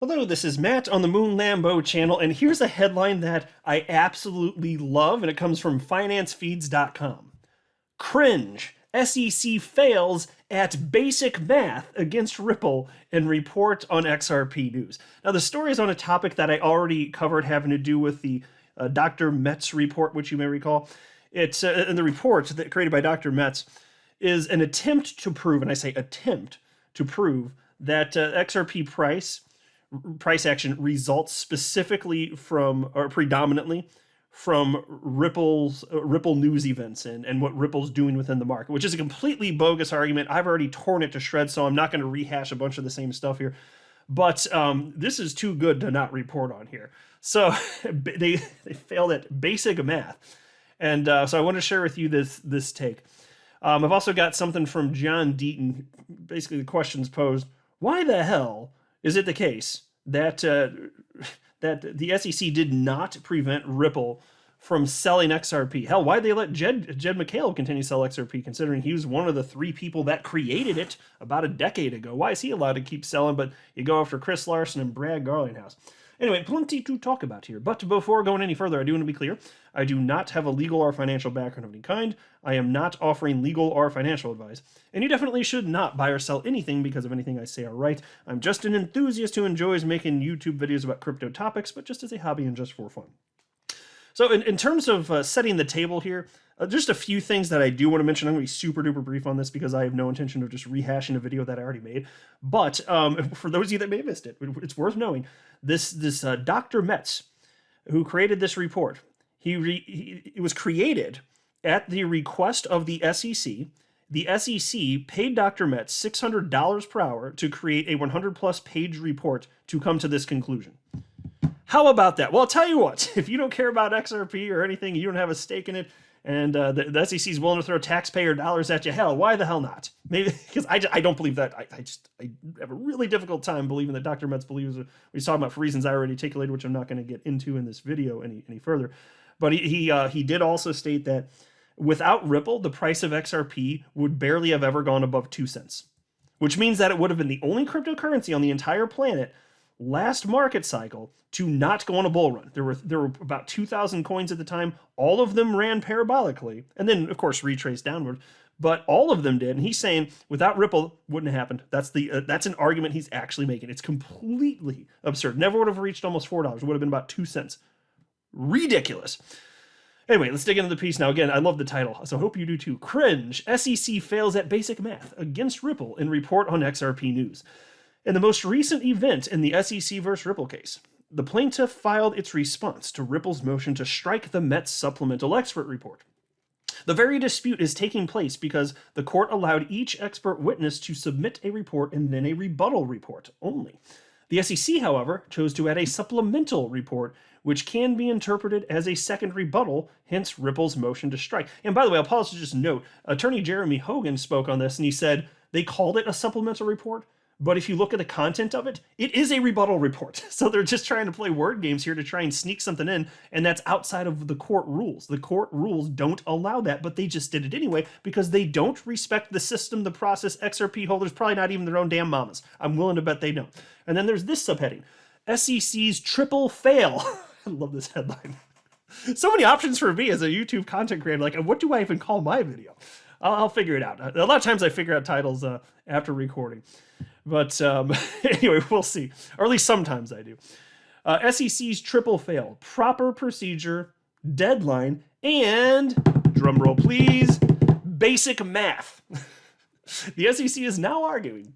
Hello, this is Matt on the Moon Lambo channel, and here's a headline that I absolutely love, and it comes from financefeeds.com. Cringe. SEC fails at basic math against Ripple in report on XRP news. Now, the story is on a topic that I already covered having to do with the Dr. Metz report, which you may recall. It's in the report that created by Dr. Metz is an attempt to prove, and I say attempt to prove, that XRP price action results specifically from, or predominantly from Ripple news events and what Ripple's doing within the market, which is a completely bogus argument. I've already torn it to shreds, so I'm not going to rehash a bunch of the same stuff here. But this is too good to not report on here. So they failed at basic math. And so I want to share with you this take. I've also got something from John Deaton. Basically, the question's posed: why the hell is it the case that that the SEC did not prevent Ripple from selling XRP? Hell, why'd they let Jed McHale continue to sell XRP, considering he was one of the 3 people that created it about a decade ago? Why is he allowed to keep selling, but you go after Chris Larson and Brad Garlinghouse? Anyway, plenty to talk about here. But before going any further, I do want to be clear. I do not have a legal or financial background of any kind. I am not offering legal or financial advice. And you definitely should not buy or sell anything because of anything I say or write. I'm just an enthusiast who enjoys making YouTube videos about crypto topics, but just as a hobby and just for fun. So in terms of setting the table here, just a few things that I do want to mention. I'm going to be super duper brief on this because I have no intention of just rehashing a video that I already made. But for those of you that may have missed it, it's worth knowing this Dr. Metz, who created this report, it was created at the request of the SEC. The SEC paid Dr. Metz $600 per hour to create a 100+ page report to come to this conclusion. How about that? Well, I'll tell you what, if you don't care about XRP or anything, you don't have a stake in it, and the SEC is willing to throw taxpayer dollars at you, hell, why the hell not? Maybe because I don't believe that. I have a really difficult time believing that Dr. Metz believes what he's talking about for reasons I already articulated, which I'm not going to get into in this video any further. But he did also state that without Ripple, the price of XRP would barely have ever gone above 2 cents, which means that it would have been the only cryptocurrency on the entire planet last market cycle to not go on a bull run. There were about 2,000 coins at the time. All of them ran parabolically, and then of course retraced downward. But all of them did. And he's saying without Ripple, wouldn't have happened. That's an argument he's actually making. It's completely absurd. Never would have reached almost $4. It would have been about 2 cents. Ridiculous. Anyway, let's dig into the piece now. Again, I love the title, so I hope you do too. Cringe. SEC fails at basic math against Ripple in report on XRP news. In the most recent event in the SEC versus Ripple case, the plaintiff filed its response to Ripple's motion to strike the Metz supplemental expert report. The very dispute is taking place because the court allowed each expert witness to submit a report and then a rebuttal report only. The SEC, however, chose to add a supplemental report, which can be interpreted as a second rebuttal, hence Ripple's motion to strike. And by the way, I'll pause to just note, Attorney Jeremy Hogan spoke on this, and he said they called it a supplemental report, but if you look at the content of it, it is a rebuttal report. So they're just trying to play word games here to try and sneak something in, and that's outside of the court rules. The court rules don't allow that, but they just did it anyway because they don't respect the system, the process. XRP holders, probably not even their own damn mamas. I'm willing to bet they don't. And then there's this subheading: SEC's triple fail. I love this headline. So many options for me as a YouTube content creator. Like, what do I even call my video? I'll figure it out. A lot of times I figure out titles after recording. But anyway, we'll see. Or at least sometimes I do. SEC's triple fail. Proper procedure, deadline, and, drumroll please, basic math. The SEC is now arguing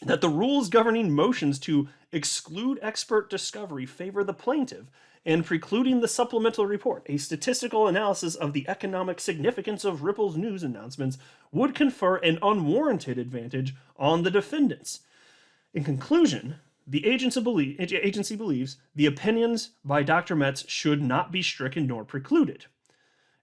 that the rules governing motions to exclude expert discovery favor the plaintiff and precluding the supplemental report, a statistical analysis of the economic significance of Ripple's news announcements, would confer an unwarranted advantage on the defendants. In conclusion, the agency believes the opinions by Dr. Metz should not be stricken nor precluded.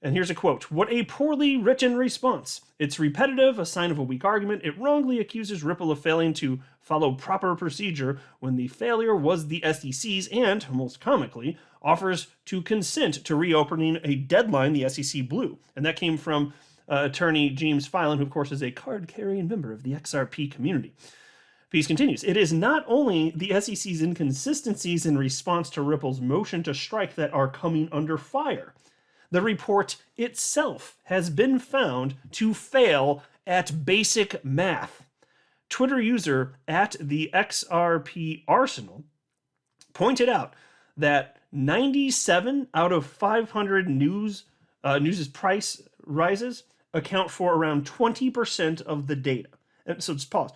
And here's a quote: "What a poorly written response. It's repetitive, a sign of a weak argument. It wrongly accuses Ripple of failing to follow proper procedure when the failure was the SEC's and, most comically, offers to consent to reopening a deadline the SEC blew." And that came from attorney James Filan, who of course is a card-carrying member of the XRP community. Piece continues, it is not only the SEC's inconsistencies in response to Ripple's motion to strike that are coming under fire. The report itself has been found to fail at basic math. Twitter user at the XRP Arsenal pointed out that 97 out of 500 news's price rises account for around 20% of the data. And so just pause.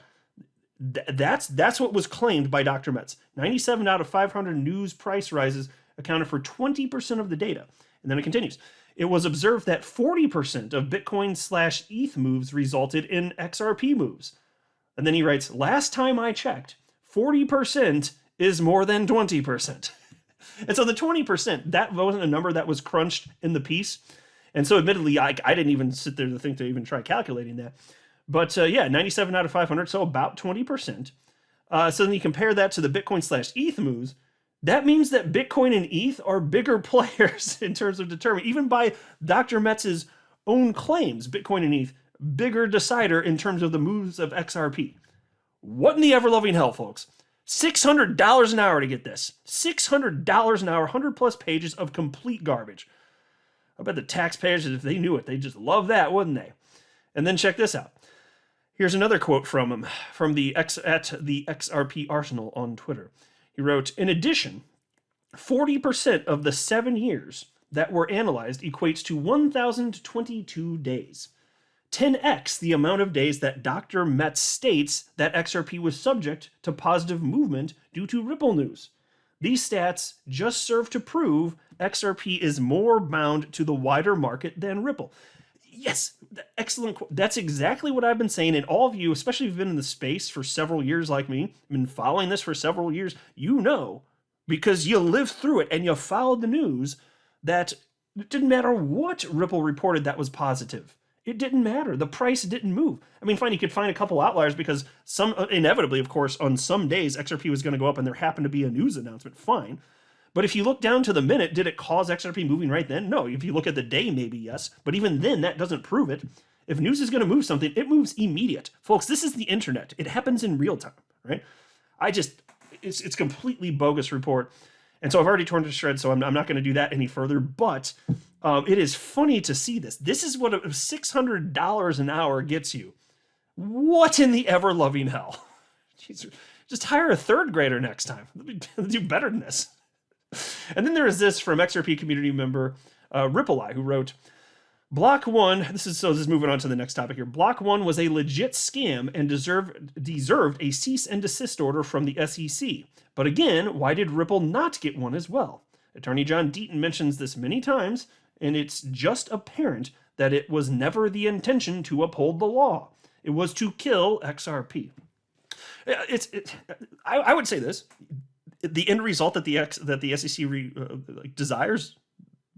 That's what was claimed by Dr. Metz. 97 out of 500 news price rises accounted for 20% of the data. And then it continues. It was observed that 40% of Bitcoin/ETH moves resulted in XRP moves. And then he writes, last time I checked, 40% is more than 20%. And so the 20%, that wasn't a number that was crunched in the piece. And so admittedly, I didn't even sit there to think to even try calculating that. But yeah, 97 out of 500, so about 20%. So then you compare that to the Bitcoin/ETH moves. That means that Bitcoin and ETH are bigger players in terms of determining, even by Dr. Metz's own claims, Bitcoin and ETH, bigger decider in terms of the moves of XRP. What in the ever-loving hell, folks? $600 an hour to get this. $600 an hour, 100 plus pages of complete garbage. I bet the taxpayers, if they knew it, they'd just love that, wouldn't they? And then check this out. Here's another quote from him, from the XRP Arsenal on Twitter. He wrote, in addition, 40% of the 7 years that were analyzed equates to 1,022 days. 10x the amount of days that Dr. Metz states that XRP was subject to positive movement due to Ripple news. These stats just serve to prove XRP is more bound to the wider market than Ripple. Yes, excellent quote. That's exactly what I've been saying. And all of you, especially if you've been in the space for several years like me, been following this for several years, you know, because you lived through it and you followed the news, that it didn't matter what Ripple reported that was positive. It didn't matter. The price didn't move. I mean, fine, you could find a couple outliers because some, inevitably, of course, on some days, XRP was going to go up and there happened to be a news announcement. Fine. But if you look down to the minute, did it cause XRP moving right then? No. If you look at the day, maybe yes. But even then, that doesn't prove it. If news is going to move something, it moves immediate. Folks, this is the internet. It happens in real time, right? It's completely bogus report. And so I've already torn to shreds, so I'm not going to do that any further. But it is funny to see this. This is what $600 an hour gets you. What in the ever-loving hell? Jeez, just hire a third grader next time. They'll do better than this. And then there is this from XRP community member Ripple who wrote, Block 1, this is moving on to the next topic here. Block 1 was a legit scam and deserved a cease and desist order from the SEC. But again, why did Ripple not get one as well? Attorney John Deaton mentions this many times, and it's just apparent that it was never the intention to uphold the law. It was to kill XRP. I would say this. The end result that the SEC desires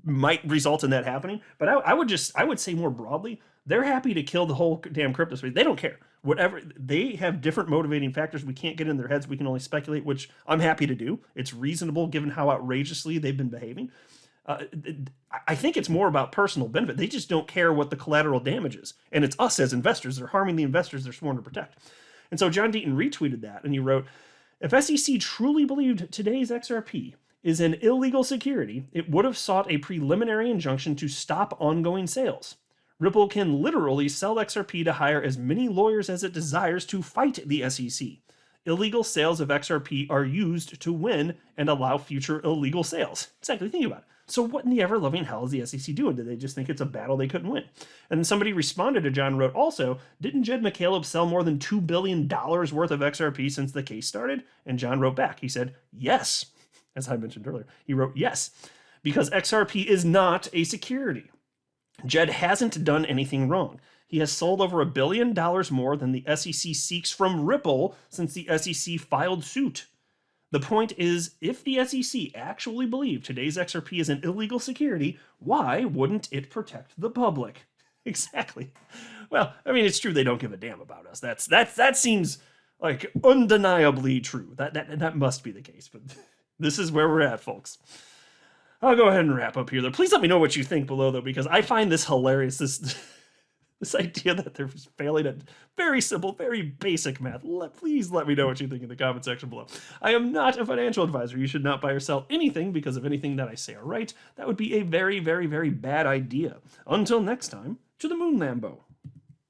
might result in that happening, but I would say more broadly, they're happy to kill the whole damn crypto space. They don't care. Whatever, they have different motivating factors. We can't get in their heads. We can only speculate, which I'm happy to do. It's reasonable given how outrageously they've been behaving. I think it's more about personal benefit. They just don't care what the collateral damage is, and it's us as investors. They're harming the investors they're sworn to protect. And so John Deaton retweeted that, and he wrote, if SEC truly believed today's XRP is an illegal security, it would have sought a preliminary injunction to stop ongoing sales. Ripple can literally sell XRP to hire as many lawyers as it desires to fight the SEC. Illegal sales of XRP are used to win and allow future illegal sales. Exactly, think about it. So what in the ever-loving hell is the SEC doing? Do they just think it's a battle they couldn't win? And then somebody responded to John, wrote, also, didn't Jed McCaleb sell more than $2 billion worth of XRP since the case started? And John wrote back. He said, yes. As I mentioned earlier, he wrote, yes, because XRP is not a security. Jed hasn't done anything wrong. He has sold over $1 billion more than the SEC seeks from Ripple since the SEC filed suit. The point is, if the SEC actually believed today's XRP is an illegal security, why wouldn't it protect the public? Exactly. Well, I mean, it's true they don't give a damn about us. That seems like undeniably true. That must be the case. But this is where we're at, folks. I'll go ahead and wrap up here, though. Please let me know what you think below, though, because I find this hilarious. This idea that they're failing at very simple, very basic math. Please let me know what you think in the comment section below. I am not a financial advisor. You should not buy or sell anything because of anything that I say or write. That would be a very, very, very bad idea. Until next time, to the moon, Lambo.